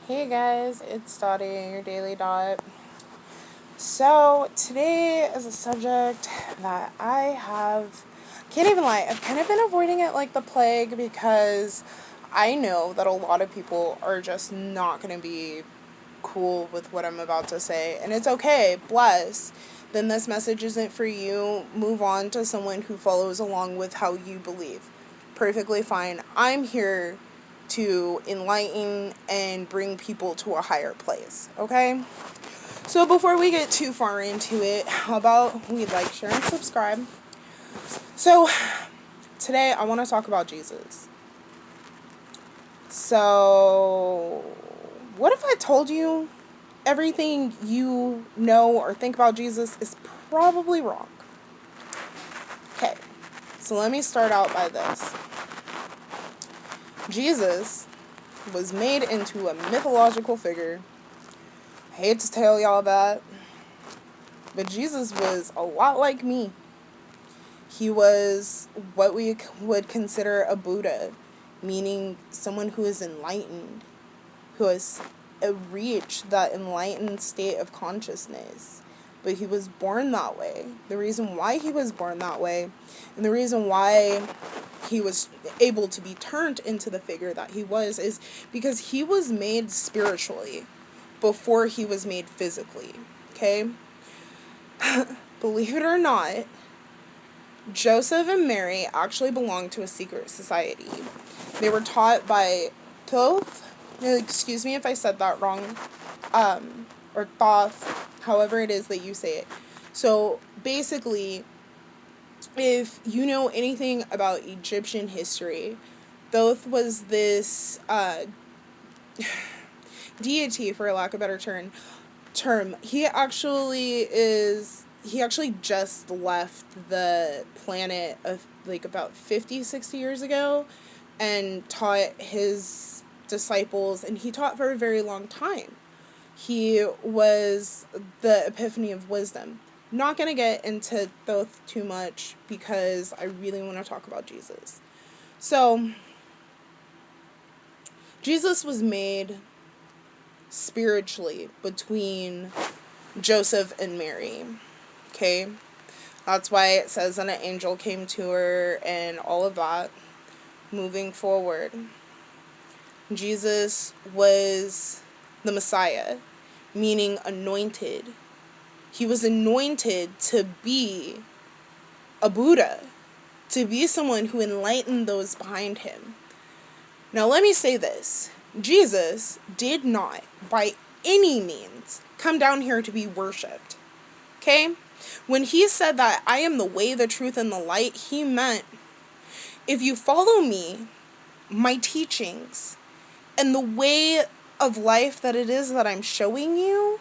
Hey guys, it's Dottie, your Daily Dot. So, today is a subject that can't even lie, I've kind of been avoiding it like the plague because I know that a lot of people are just not going to be cool with what I'm about to say. And it's okay, bless. Then this message isn't for you. Move on to someone who follows along with how you believe. Perfectly fine. I'm here to enlighten and bring people to a higher place, okay? So before we get too far into it, how about we like, share, and subscribe? So today I want to talk about Jesus. So what if I told you everything you know or think about Jesus is probably wrong? Okay, so let me start out by this. Jesus was made into a mythological figure. I hate to tell y'all that, but Jesus was a lot like me. He was what we would consider a Buddha, meaning someone who is enlightened, who has reached that enlightened state of consciousness. But he was born that way. The reason why he was born that way, and the reason why he was able to be turned into the figure that he was, is because he was made spiritually before he was made physically. Okay? Believe it or not, Joseph and Mary actually belonged to a secret society. They were taught by Thoth. Excuse me if I said that wrong. Or Thoth, however it is that you say it. So basically, if you know anything about Egyptian history, Thoth was this deity, for lack of a better term. He actually just left the planet of like about 50, 60 years ago and taught his disciples, and he taught for a very long time. He was the epiphany of wisdom. Not going to get into Thoth too much because I really want to talk about Jesus. So, Jesus was made spiritually between Joseph and Mary. Okay? That's why it says that an angel came to her and all of that. Moving forward, Jesus was the Messiah, meaning anointed. He was anointed to be a Buddha, to be someone who enlightened those behind him. Now let me say this. Jesus did not, by any means, come down here to be worshipped. Okay? When he said that I am the way, the truth, and the light, he meant if you follow me, my teachings, and the way of life that it is that I'm showing you,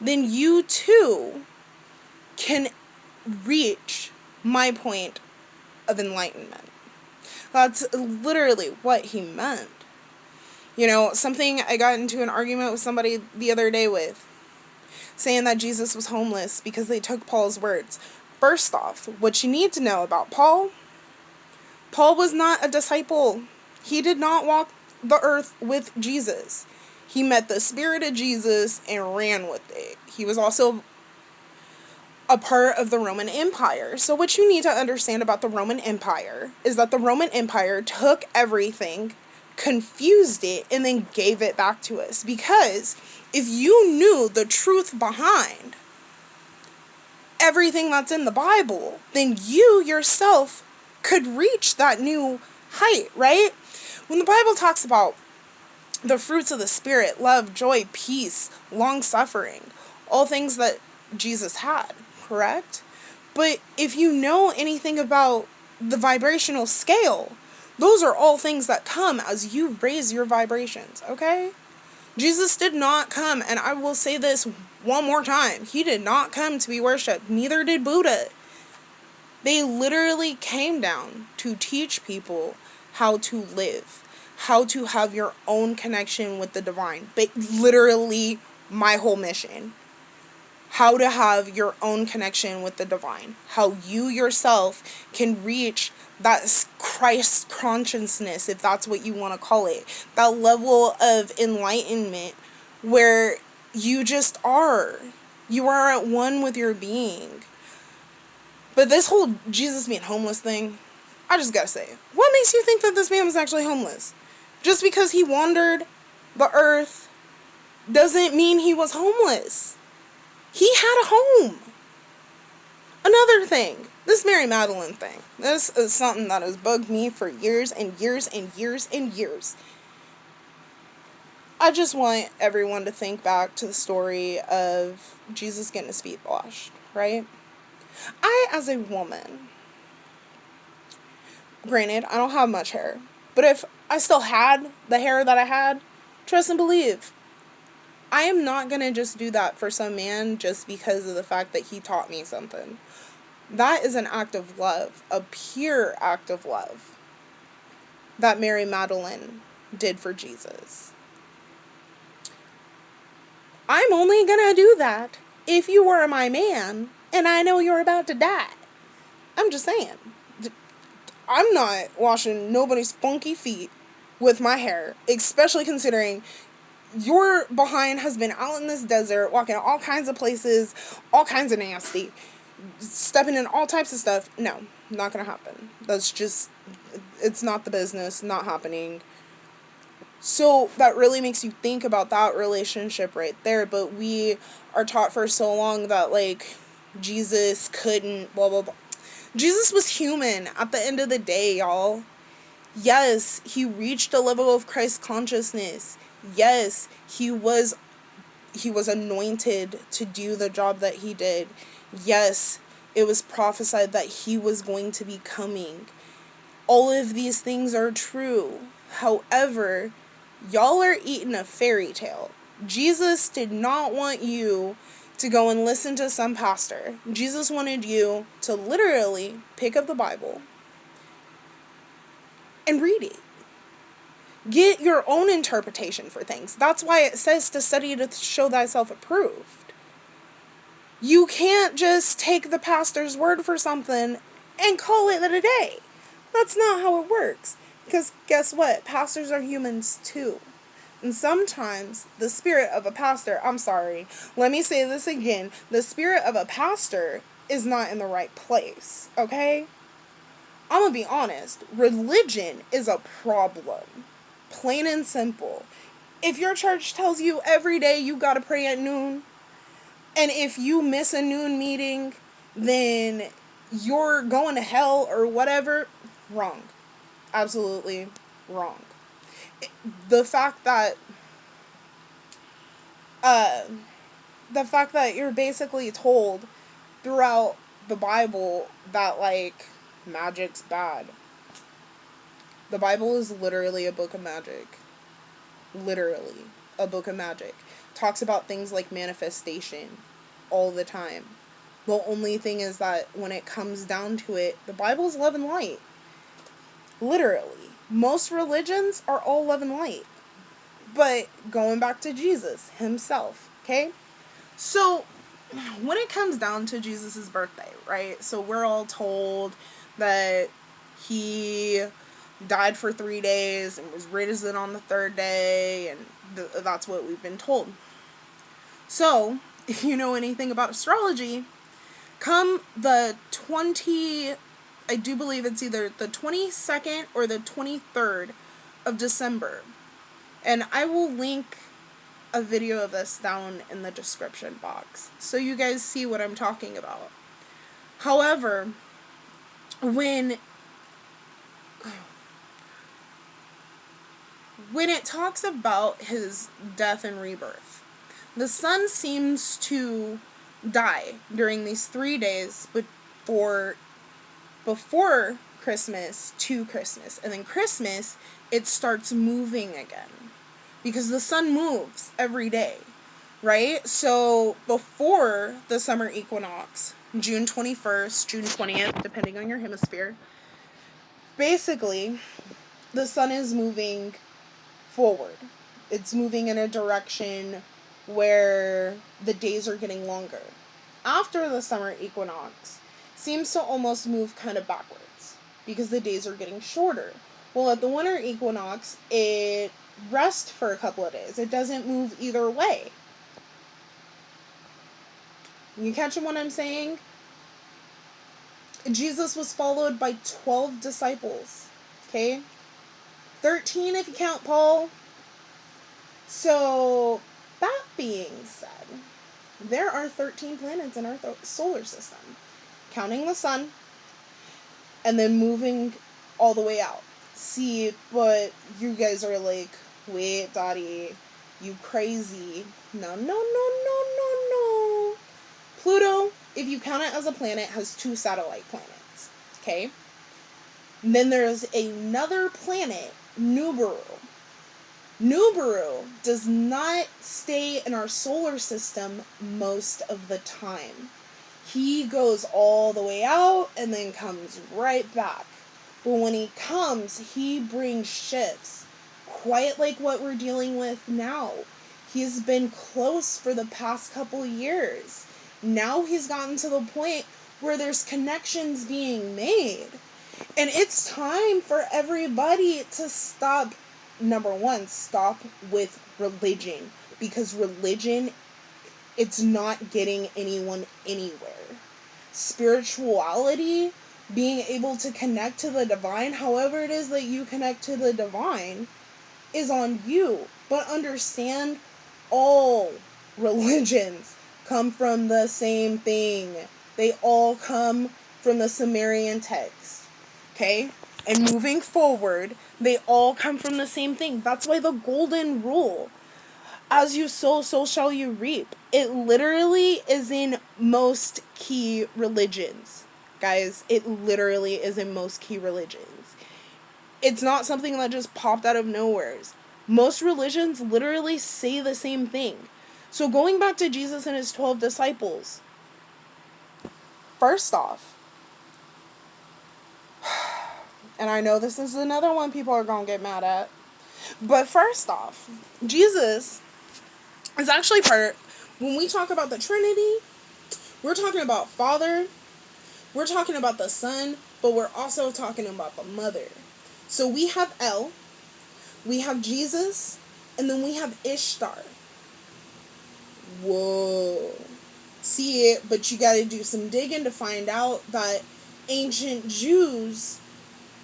then you too can reach my point of enlightenment. That's literally what he meant. You know, something I got into an argument with somebody the other day with, saying that Jesus was homeless because they took Paul's words. First off, what you need to know about Paul was not a disciple. He did not walk the earth with Jesus. He met the spirit of Jesus and ran with it. He was also a part of the Roman Empire. So what you need to understand about the Roman Empire is that the Roman Empire took everything, confused it, and then gave it back to us. Because if you knew the truth behind everything that's in the Bible, then you yourself could reach that new height, right? When the Bible talks about the fruits of the Spirit, love, joy, peace, long-suffering, all things that Jesus had, correct? But if you know anything about the vibrational scale, those are all things that come as you raise your vibrations, okay? Jesus did not come, and I will say this one more time, he did not come to be worshipped, neither did Buddha. They literally came down to teach people how to live, how to have your own connection with the divine. But literally, my whole mission. How to have your own connection with the divine. How you yourself can reach that Christ consciousness, if that's what you want to call it. That level of enlightenment where you just are. You are at one with your being. But this whole Jesus being homeless thing, I just gotta say, what makes you think that this man was actually homeless? Just because he wandered the earth doesn't mean he was homeless. He had a home. Another thing, this Mary Magdalene thing. This is something that has bugged me for years and years and years and years. I just want everyone to think back to the story of Jesus getting his feet washed, right? I, as a woman, granted, I don't have much hair, but if I still had the hair that I had, trust and believe, I am not going to just do that for some man just because of the fact that he taught me something. That is an act of love, a pure act of love that Mary Magdalene did for Jesus. I'm only going to do that if you were my man and I know you're about to die. I'm just saying. I'm not washing nobody's funky feet with my hair, especially considering your behind has been out in this desert, walking all kinds of places, all kinds of nasty, stepping in all types of stuff. No, not gonna happen. That's just, it's not the business, not happening. So that really makes you think about that relationship right there. But we are taught for so long that, like, Jesus couldn't, blah, blah, blah. Jesus was human at the end of the day, y'all. Yes, he reached a level of Christ consciousness. Yes, he was anointed to do the job that he did. Yes, it was prophesied that he was going to be coming. All of these things are true. However, y'all are eating a fairy tale. Jesus did not want you to go and listen to some pastor. Jesus wanted you to literally pick up the Bible and read it. Get your own interpretation for things. That's why it says to study to show thyself approved. You can't just take the pastor's word for something and call it a day. That's not how it works. Because guess what? Pastors are humans too. And sometimes the spirit of a pastor, I'm sorry, let me say this again. The spirit of a pastor is not in the right place, okay? I'm gonna be honest. Religion is a problem. Plain and simple. If your church tells you every day you gotta pray at noon, and if you miss a noon meeting, then you're going to hell or whatever, wrong. Absolutely wrong. The fact that you're basically told throughout the Bible that, like, magic's bad. The Bible is literally a book of magic. Literally a book of magic. Talks about things like manifestation all the time. The only thing is that when it comes down to it, the Bible's love and light. Literally. Most religions are all love and light. But going back to Jesus himself, okay? So when it comes down to Jesus' birthday, right? So we're all told that he died for 3 days and was risen on the third day, and that's what we've been told. So, if you know anything about astrology, come the I do believe it's either the 22nd or the 23rd of December, and I will link a video of this down in the description box so you guys see what I'm talking about. However, when it talks about his death and rebirth, the sun seems to die during these 3 days before Christmas to Christmas. And then Christmas, it starts moving again. Because the sun moves every day, right? So before the summer equinox, June 21st, June 20th, depending on your hemisphere, basically, the sun is moving forward. It's moving in a direction where the days are getting longer. After the summer equinox, seems to almost move kind of backwards. because the days are getting shorter. Well, at the winter equinox, it rests for a couple of days. It doesn't move either way. You catching what I'm saying? Jesus was followed by 12 disciples. Okay? 13 if you count Paul. So, that being said, there are 13 planets in our solar system, counting the sun, and then moving all the way out. See, but you guys are like, wait, Dottie, you crazy. No, no, no, no, no, no. Pluto, if you count it as a planet, has 2 satellite planets. Okay? And then there's another planet, Nibiru. Nibiru does not stay in our solar system most of the time. He goes all the way out and then comes right back. But when he comes, he brings shifts, quite like what we're dealing with now. He's been close for the past couple years. Now he's gotten to the point where there's connections being made. And it's time for everybody to stop. Number one, stop with religion, because religion, it's not getting anyone anywhere. Spirituality, being able to connect to the divine, however it is that you connect to the divine, is on you. But understand, all religions come from the same thing. They all come from the Sumerian text. Okay? And moving forward, they all come from the same thing. That's why the golden rule, as you sow, so shall you reap. It literally is in most key religions. Guys, it literally is in most key religions. It's not something that just popped out of nowhere. Most religions literally say the same thing. So going back to Jesus and his 12 disciples, first off, and I know this is another one people are going to get mad at, but first off, Jesus is actually when we talk about the Trinity, we're talking about Father, we're talking about the Son, but we're also talking about the Mother. So we have El, we have Jesus, and then we have Ishtar. Whoa. See it, but you gotta do some digging to find out that ancient Jews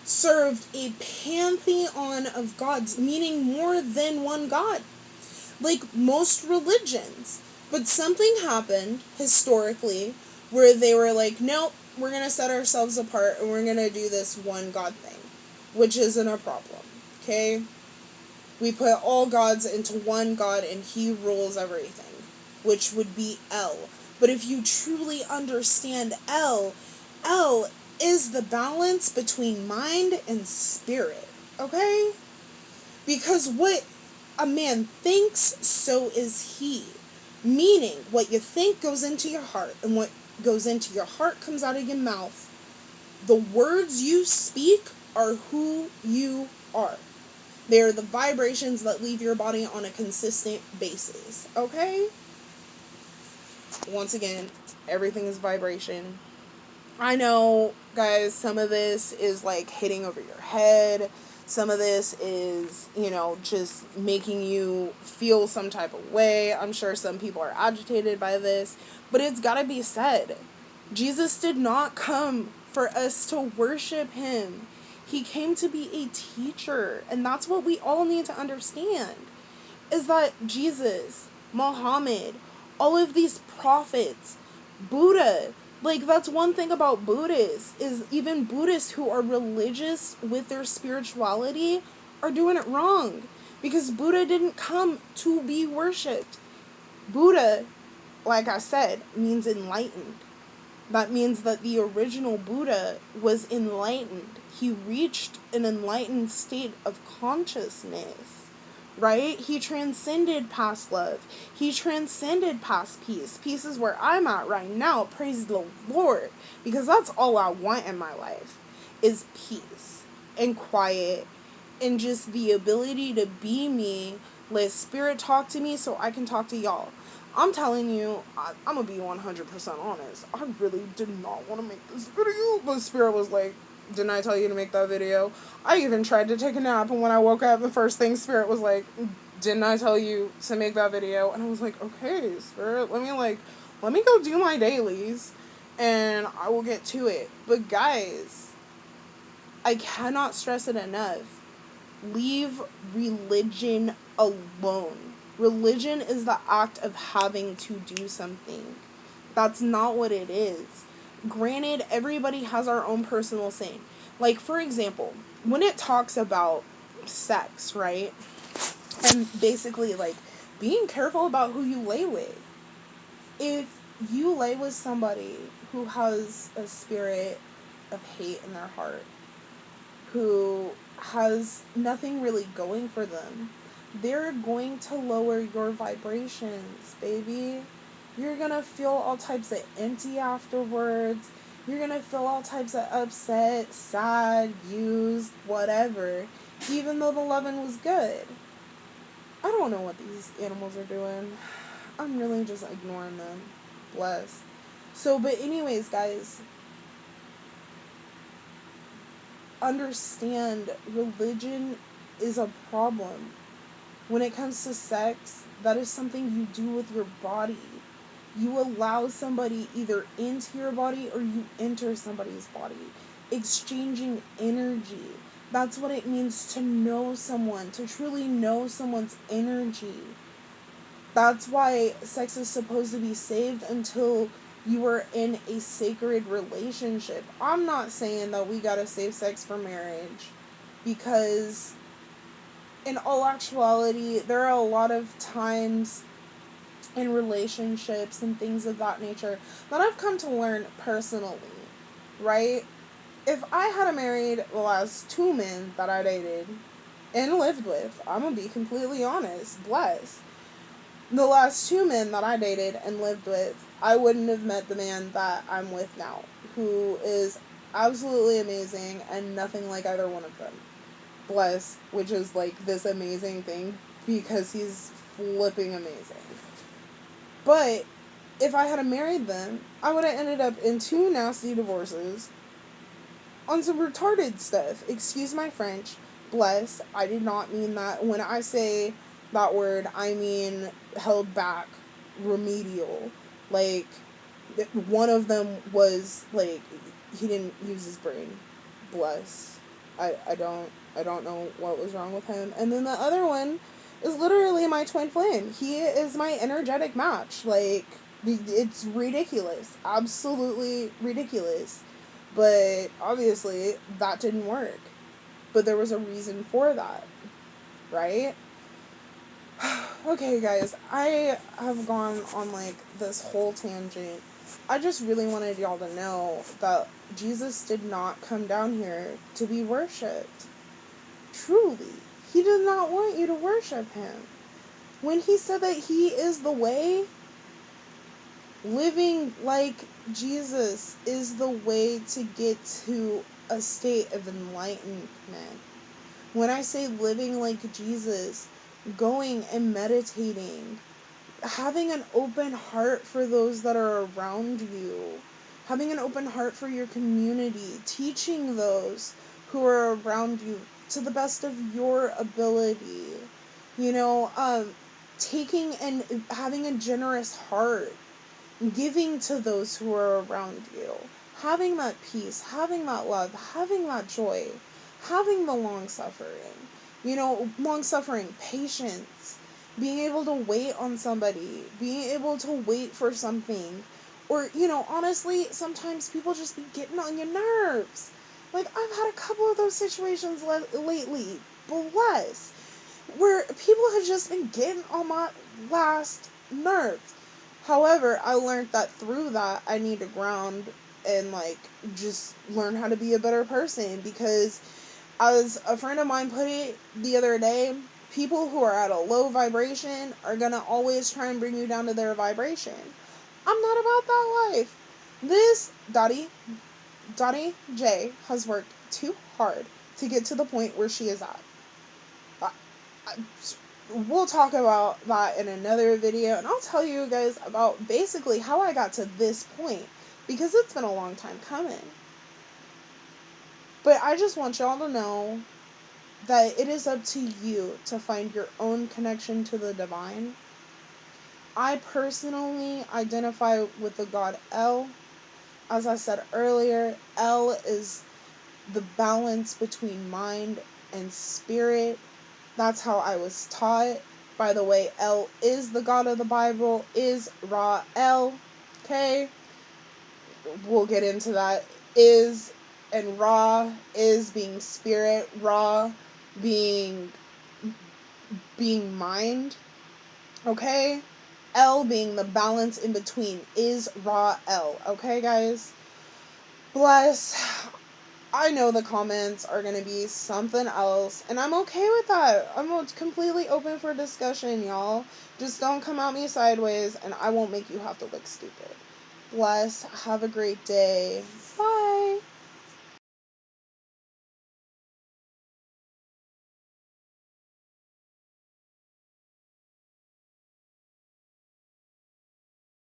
served a pantheon of gods, meaning more than one god, like most religions. But something happened historically where they were like, nope, we're going to set ourselves apart and we're going to do this one god thing, which isn't a problem. Okay? We put all gods into one god and he rules everything, which would be El. But if you truly understand El is the balance between mind and spirit, okay? Because what a man thinks, so is he. Meaning, what you think goes into your heart, and what goes into your heart comes out of your mouth. The words you speak are who you are. They are the vibrations that leave your body on a consistent basis, okay? Once again, everything is vibration. I know, guys, some of this is like hitting over your head. Some of this is, just making you feel some type of way. I'm sure some people are agitated by this, but it's gotta be said. Jesus did not come for us to worship him. He came to be a teacher, and that's what we all need to understand, is that Jesus, Muhammad, all of these prophets, Buddha, like, that's one thing about Buddhists, is even Buddhists who are religious with their spirituality are doing it wrong. Because Buddha didn't come to be worshipped. Buddha, like I said, means enlightened. That means that the original Buddha was enlightened. He reached an enlightened state of consciousness. Right? He transcended past love. He transcended past peace. Peace is where I'm at right now. Praise the Lord. Because that's all I want in my life, is peace and quiet and just the ability to be me. Let spirit talk to me so I can talk to y'all. I'm telling you, I'm going to be 100% honest. I really did not want to make this video, but spirit was like, Didn't I tell you to make that video? I even tried to take a nap, and when I woke up, the first thing Spirit was like, didn't I tell you to make that video? And I was like, okay, Spirit, let me go do my dailies, and I will get to it. But guys, I cannot stress it enough. Leave religion alone. Religion is the act of having to do something. That's not what it is. Granted, everybody has our own personal thing. Like, for example, when it talks about sex, right? And basically, like, being careful about who you lay with. If you lay with somebody who has a spirit of hate in their heart, who has nothing really going for them, they're going to lower your vibrations, baby. You're gonna feel all types of empty afterwards. You're gonna feel all types of upset, sad, used, whatever, even though the loving was good. I don't know what these animals are doing. I'm really just ignoring them. Bless. So, but anyways, guys, understand religion is a problem. When it comes to sex, that is something you do with your body. You allow somebody either into your body or you enter somebody's body. Exchanging energy. That's what it means to know someone, to truly know someone's energy. That's why sex is supposed to be saved until you are in a sacred relationship. I'm not saying that we gotta save sex for marriage, because in all actuality, there are a lot of times in relationships and things of that nature that I've come to learn personally, right? If I had married the last 2 men that I dated and lived with, I'm gonna be completely honest, blessed. The last 2 men that I dated and lived with, I wouldn't have met the man that I'm with now, who is absolutely amazing and nothing like either one of them. Bless, which is like this amazing thing because he's flipping amazing. But if I had married them, I would have ended up in 2 nasty divorces on some retarded stuff. Excuse my French. Bless. I did not mean that. When I say that word, I mean held back, remedial. Like, one of them was like, he didn't use his brain. Bless. I don't know what was wrong with him. And then the other one is literally my twin flame. He is my energetic match. Like, it's ridiculous. Absolutely ridiculous. But obviously that didn't work. But there was a reason for that, right? Okay, guys, I have gone on like this whole tangent. I just really wanted y'all to know that Jesus did not come down here to be worshipped. Truly, he did not want you to worship him. When he said that he is the way, living like Jesus is the way to get to a state of enlightenment. When I say living like Jesus, going and meditating, having an open heart for those that are around you, having an open heart for your community, teaching those who are around you to the best of your ability, taking and having a generous heart, giving to those who are around you, having that peace, having that love, having that joy, having the long suffering, patience, being able to wait on somebody, being able to wait for something, or, honestly, sometimes people just be getting on your nerves. Like, I've had a couple of those situations lately, bless, where people have just been getting on my last nerves. However, I learned that through that, I need to ground and, just learn how to be a better person, because as a friend of mine put it the other day, people who are at a low vibration are going to always try and bring you down to their vibration. I'm not about that life. This Dottie J has worked too hard to get to the point where she is at. We'll talk about that in another video, and I'll tell you guys about basically how I got to this point, because it's been a long time coming. But I just want y'all to know that it is up to you to find your own connection to the divine. I personally identify with the god El. As I said earlier, El is the balance between mind and spirit. That's how I was taught. By the way, El is the god of the Bible, is Ra El. Okay? We'll get into that. Is and Ra is being spirit, Ra being mind. Okay? El being the balance in between, is Ra El. Okay, guys? Bless. I know the comments are going to be something else, and I'm okay with that. I'm completely open for discussion, y'all. Just don't come at me sideways, and I won't make you have to look stupid. Bless. Have a great day. Bye.